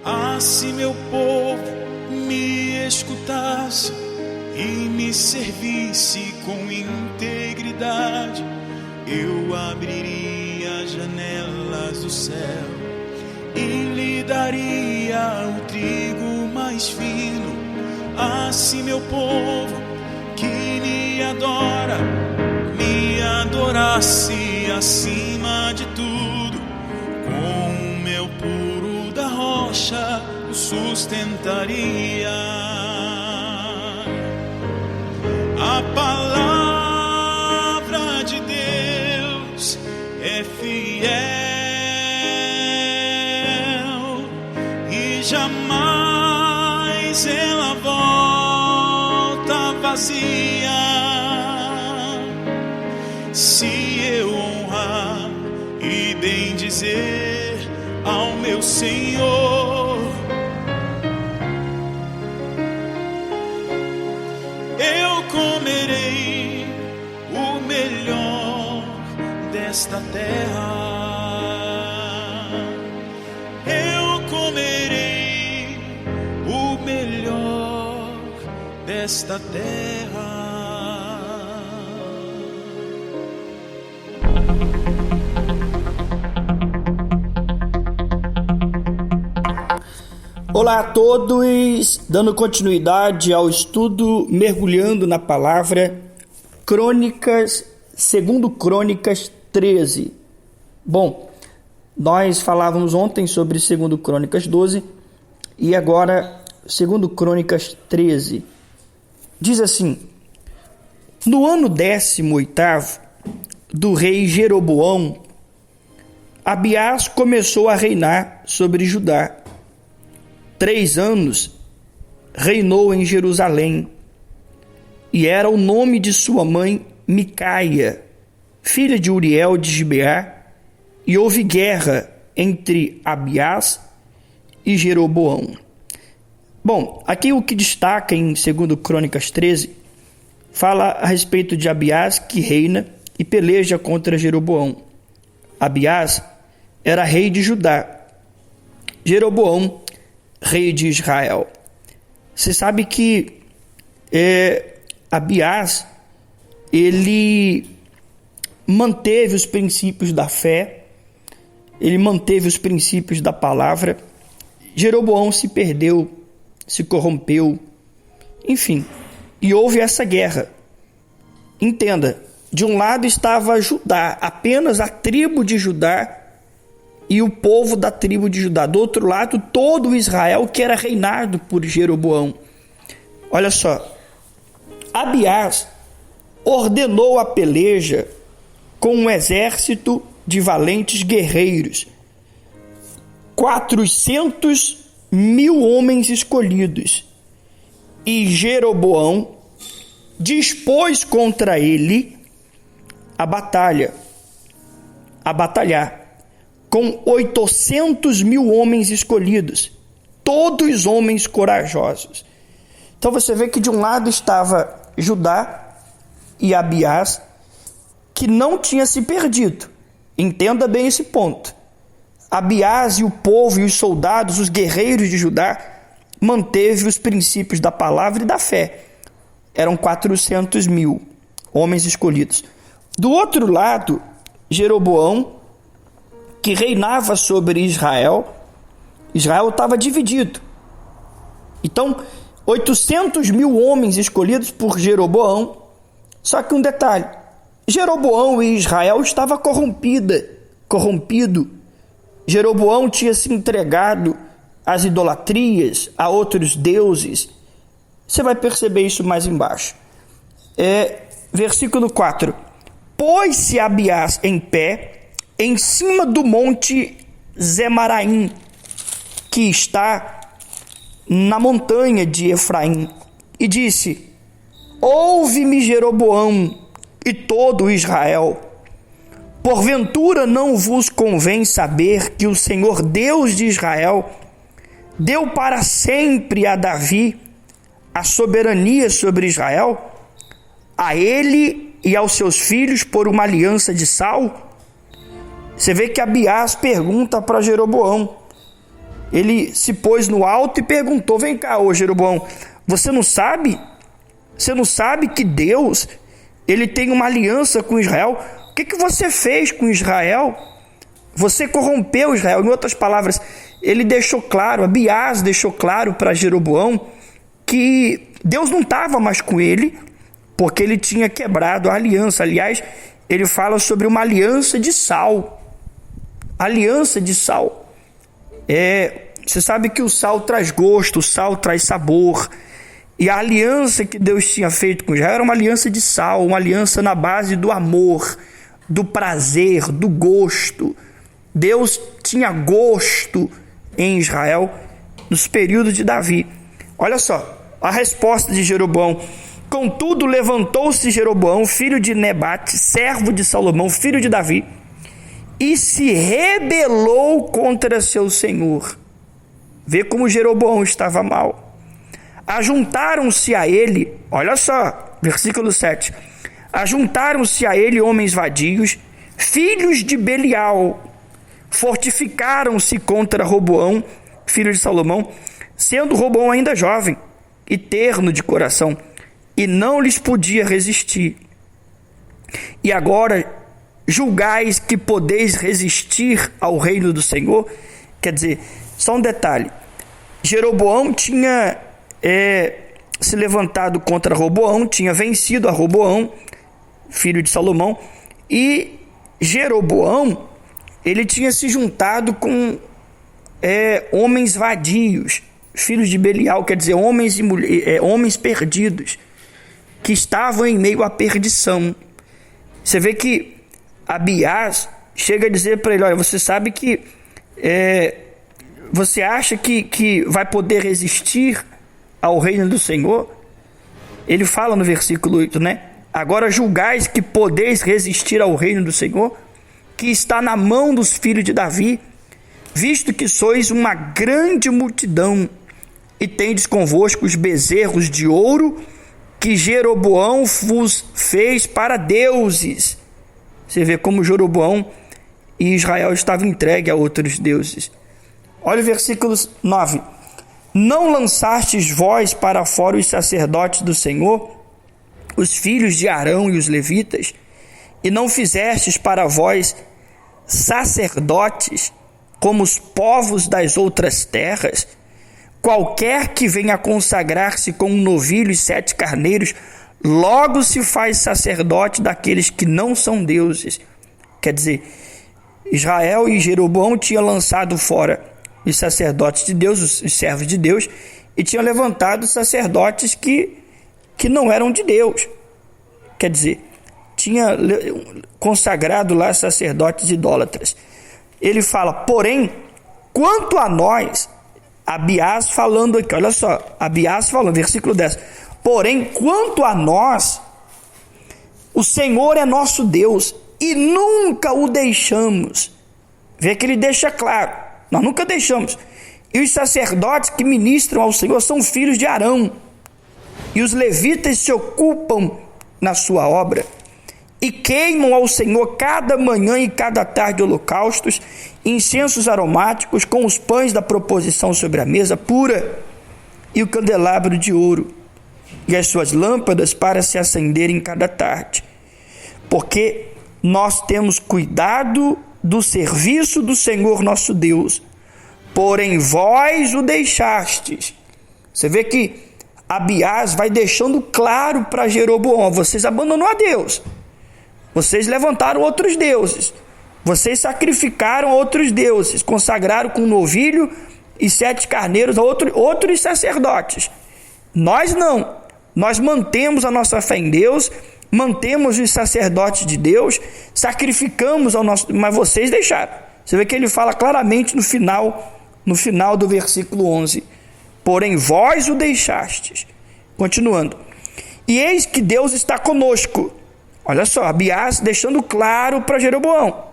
Ah, se meu povo me escutasse e me servisse com integridade, eu abriria as janelas do céu e lhe daria o trigo mais fino. Ah, se meu povo que me adora me adorasse acima de tudo, com o meu puro da rocha o sustentaria. A palavra de Deus é fiel e jamais ela volta vazia. Se eu honrar e bem dizer ao meu Senhor, eu comerei o melhor desta terra. Eu comerei o melhor desta terra. Olá a todos, dando continuidade ao estudo, mergulhando na palavra Crônicas, segundo Crônicas 13. Bom, nós falávamos ontem sobre segundo Crônicas 12 e agora segundo Crônicas 13. Diz assim: no ano 18º do rei Jeroboão, Abiás começou a reinar sobre Judá. 3 anos reinou em Jerusalém, e era o nome de sua mãe Micaia, filha de Uriel de Gibeá, e houve guerra entre Abiás e Jeroboão. Bom, aqui o que destaca em 2 Crônicas 13, fala a respeito de Abiás, que reina e peleja contra Jeroboão. Abiás era rei de Judá, Jeroboão rei de Israel. Você sabe que Abiás, ele manteve os princípios da fé, ele manteve os princípios da palavra. Jeroboão se perdeu, se corrompeu, enfim, e houve essa guerra. Entenda, de um lado estava Judá, apenas a tribo de Judá e o povo da tribo de Judá. Do outro lado, todo o Israel, que era reinado por Jeroboão. Olha só, Abiás ordenou a peleja com um exército de valentes guerreiros, 400.000 homens escolhidos, e Jeroboão dispôs contra ele a batalhar, com 800.000 homens escolhidos, todos homens corajosos. Então você vê que de um lado estava Judá e Abiás, que não tinha se perdido. Entenda bem esse ponto. Abiás e o povo e os soldados, os guerreiros de Judá, manteve os princípios da palavra e da fé. Eram 400.000 homens escolhidos. Do outro lado, Jeroboão, que reinava sobre Israel estava dividido. Então, 800.000 homens escolhidos por Jeroboão. Só que um detalhe: Jeroboão e Israel estava corrompido. Jeroboão tinha se entregado às idolatrias, a outros deuses. Você vai perceber isso mais embaixo. Versículo 4: pôs-se Abiás em pé em cima do monte Zemaraim, que está na montanha de Efraim, e disse: ouve-me, Jeroboão e todo Israel, porventura não vos convém saber que o Senhor Deus de Israel deu para sempre a Davi a soberania sobre Israel, a ele e aos seus filhos por uma aliança de sal? Você vê que Abiás pergunta para Jeroboão: ele se pôs no alto e perguntou: vem cá, ô Jeroboão, você não sabe? Você não sabe que Deus, ele tem uma aliança com Israel? O que você fez com Israel? Você corrompeu Israel. Em outras palavras, ele deixou claro, Abiás deixou claro para Jeroboão que Deus não estava mais com ele, porque ele tinha quebrado a aliança. Aliás, ele fala sobre uma aliança de sal. Aliança de sal. Você sabe que o sal traz gosto, o sal traz sabor. E a aliança que Deus tinha feito com Israel era uma aliança de sal, uma aliança na base do amor, do prazer, do gosto. Deus tinha gosto em Israel nos períodos de Davi. Olha só a resposta de Jeroboão. Contudo, levantou-se Jeroboão, filho de Nebate, servo de Salomão, filho de Davi, e se rebelou contra seu senhor. Vê como Jeroboão estava mal. Ajuntaram-se a ele, olha só, versículo 7. Ajuntaram-se a ele homens vadios, filhos de Belial, fortificaram-se contra Roboão, filho de Salomão, sendo Roboão ainda jovem e terno de coração, e não lhes podia resistir. E agora julgais que podeis resistir ao reino do Senhor? Quer dizer, só um detalhe, Jeroboão tinha se levantado contra Roboão, tinha vencido a Roboão, filho de Salomão, e Jeroboão, ele tinha se juntado com homens vadios, filhos de Belial, quer dizer, homens perdidos, que estavam em meio à perdição. Você vê que Abiás chega a dizer para ele: olha, você sabe que você acha que vai poder resistir ao reino do Senhor? Ele fala no versículo 8, né? Agora julgais que podeis resistir ao reino do Senhor, que está na mão dos filhos de Davi, visto que sois uma grande multidão, e tendes convosco os bezerros de ouro que Jeroboão vos fez para deuses. Você vê como Jeroboão e Israel estavam entregues a outros deuses. Olha o versículo 9. Não lançastes vós para fora os sacerdotes do Senhor, os filhos de Arão e os levitas, e não fizestes para vós sacerdotes como os povos das outras terras? Qualquer que venha consagrar-se com um novilho e 7 carneiros, logo se faz sacerdote daqueles que não são deuses. Quer dizer, Israel e Jeroboão tinham lançado fora os sacerdotes de Deus, os servos de Deus, e tinham levantado sacerdotes que não eram de Deus. Quer dizer, tinha consagrado lá sacerdotes idólatras. Ele fala: porém, quanto a nós, Abiás falando aqui, olha só, Abiás falando, versículo 10, porém, quanto a nós, o Senhor é nosso Deus, e nunca o deixamos. Vê que ele deixa claro, nós nunca deixamos. E os sacerdotes que ministram ao Senhor são filhos de Arão, e os levitas se ocupam na sua obra, e queimam ao Senhor cada manhã e cada tarde holocaustos, incensos aromáticos, com os pães da proposição sobre a mesa pura, e o candelabro de ouro, e as suas lâmpadas para se acenderem cada tarde. Porque nós temos cuidado do serviço do Senhor nosso Deus, porém vós o deixastes. Você vê que Abiás vai deixando claro para Jeroboão: vocês abandonaram a Deus, vocês levantaram outros deuses, vocês sacrificaram outros deuses, consagraram com novilho e 7 carneiros a outros sacerdotes. Nós não, nós mantemos a nossa fé em Deus, mantemos os sacerdotes de Deus, sacrificamos ao nosso, mas vocês deixaram. Você vê que ele fala claramente no final do versículo 11: porém vós o deixastes. Continuando: e eis que Deus está conosco. Olha só, Abiás deixando claro para Jeroboão: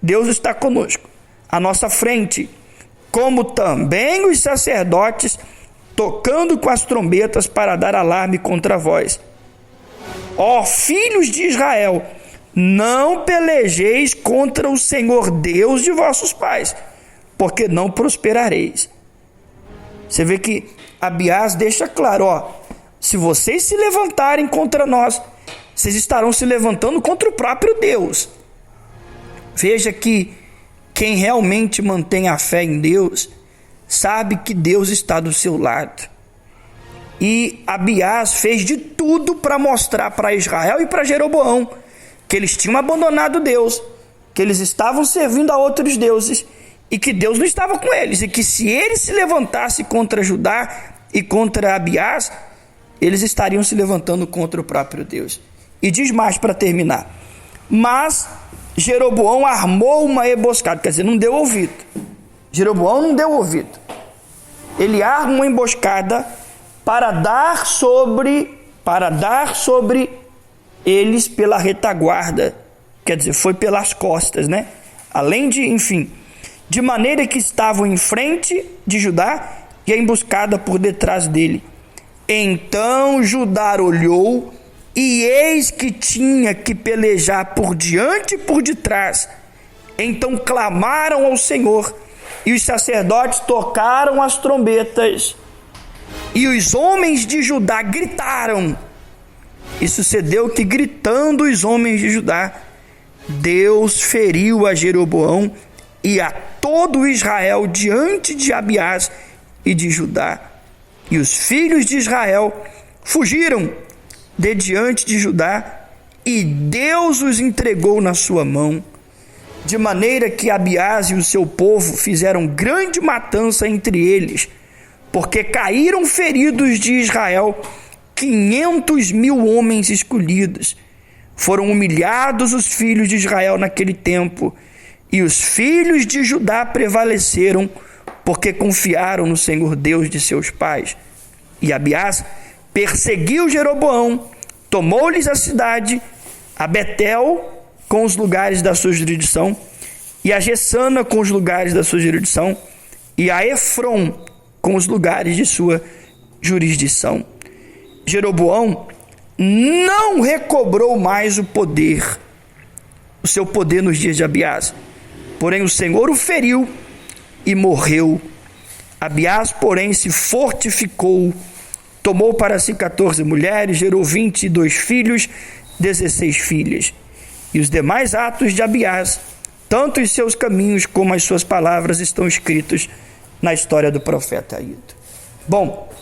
Deus está conosco, à nossa frente, como também os sacerdotes, tocando com as trombetas para dar alarme contra vós. Ó filhos de Israel, não pelejeis contra o Senhor Deus de vossos pais, porque não prosperareis. Você vê que Abiás deixa claro, se vocês se levantarem contra nós, vocês estarão se levantando contra o próprio Deus. Veja que quem realmente mantém a fé em Deus, sabe que Deus está do seu lado. E Abiás fez de tudo para mostrar para Israel e para Jeroboão que eles tinham abandonado Deus, que eles estavam servindo a outros deuses e que Deus não estava com eles, e que se eles se levantassem contra Judá e contra Abiás, eles estariam se levantando contra o próprio Deus. E diz mais para terminar: mas Jeroboão armou uma emboscada, quer dizer, não deu ouvido. Jeroboão não deu ouvido. Ele arma uma emboscada para dar sobre eles pela retaguarda, quer dizer, foi pelas costas, né? Além de, enfim, de maneira que estavam em frente de Judá e a emboscada por detrás dele. Então Judá olhou, e eis que tinha que pelejar por diante e por detrás. Então clamaram ao Senhor, e os sacerdotes tocaram as trombetas, e os homens de Judá gritaram. E sucedeu que, gritando os homens de Judá, Deus feriu a Jeroboão e a todo Israel diante de Abiás e de Judá. E os filhos de Israel fugiram de diante de Judá, e Deus os entregou na sua mão, de maneira que Abiás e o seu povo fizeram grande matança entre eles, porque caíram feridos de Israel 500.000 homens escolhidos. Foram humilhados os filhos de Israel naquele tempo, e os filhos de Judá prevaleceram, porque confiaram no Senhor Deus de seus pais. E Abiás perseguiu Jeroboão, tomou-lhes a cidade, a Betel com os lugares da sua jurisdição, e a Jessana com os lugares da sua jurisdição, e a Efron com os lugares de sua jurisdição. Jeroboão não recobrou mais o seu poder nos dias de Abiás, porém o Senhor o feriu e morreu. Abiás, porém, se fortificou, tomou para si 14 mulheres, gerou 22 filhos, 16 filhas. E os demais atos de Abiás, tanto os seus caminhos como as suas palavras, estão escritos na história do profeta Ido. Bom,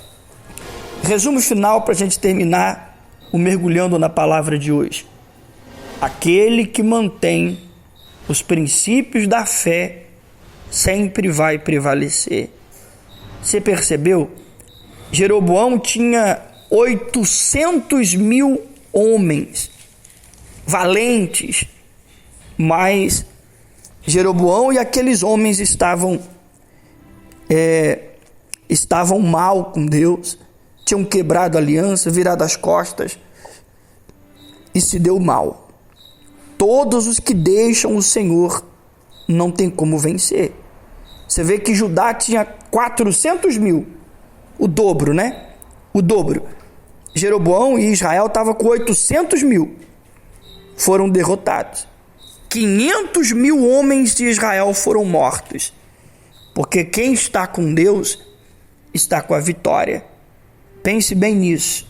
resumo final para a gente terminar o mergulhando na palavra de hoje. Aquele que mantém os princípios da fé sempre vai prevalecer. Você percebeu? Jeroboão tinha 800.000 homens valentes, mas Jeroboão e aqueles homens estavam mal com Deus, tinham quebrado a aliança, virado as costas, e se deu mal. Todos os que deixam o Senhor não tem como vencer. Você vê que Judá tinha 400.000, o dobro, né? O dobro. Jeroboão e Israel estavam com 800.000, foram derrotados. 500.000 homens de Israel foram mortos, porque quem está com Deus está com a vitória. Pense bem nisso.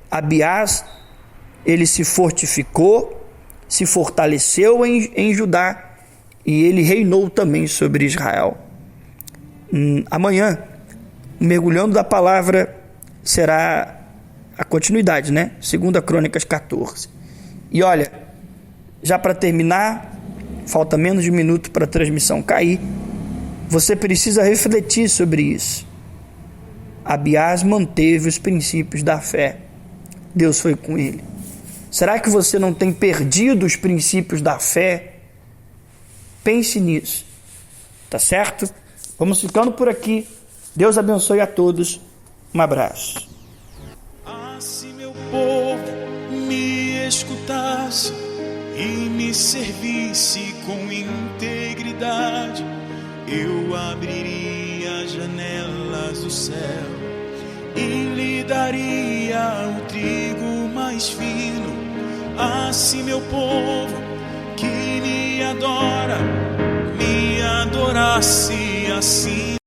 Abiás, ele se fortificou, se fortaleceu em Judá, e ele reinou também sobre Israel. Amanhã, mergulhando da palavra, será a continuidade, né? 2 Crônicas 14. E olha, já para terminar, falta menos de um minuto para a transmissão cair, você precisa refletir sobre isso. Abiás manteve os princípios da fé. Deus foi com ele. Será que você não tem perdido os princípios da fé? Pense nisso. Tá certo? Vamos ficando por aqui. Deus abençoe a todos. Um abraço. Se meu povo me escutasse e me servisse com integridade, eu abriria as janelas do céu e lhe daria o trigo mais fino. Se meu povo que me adora, me adorasse assim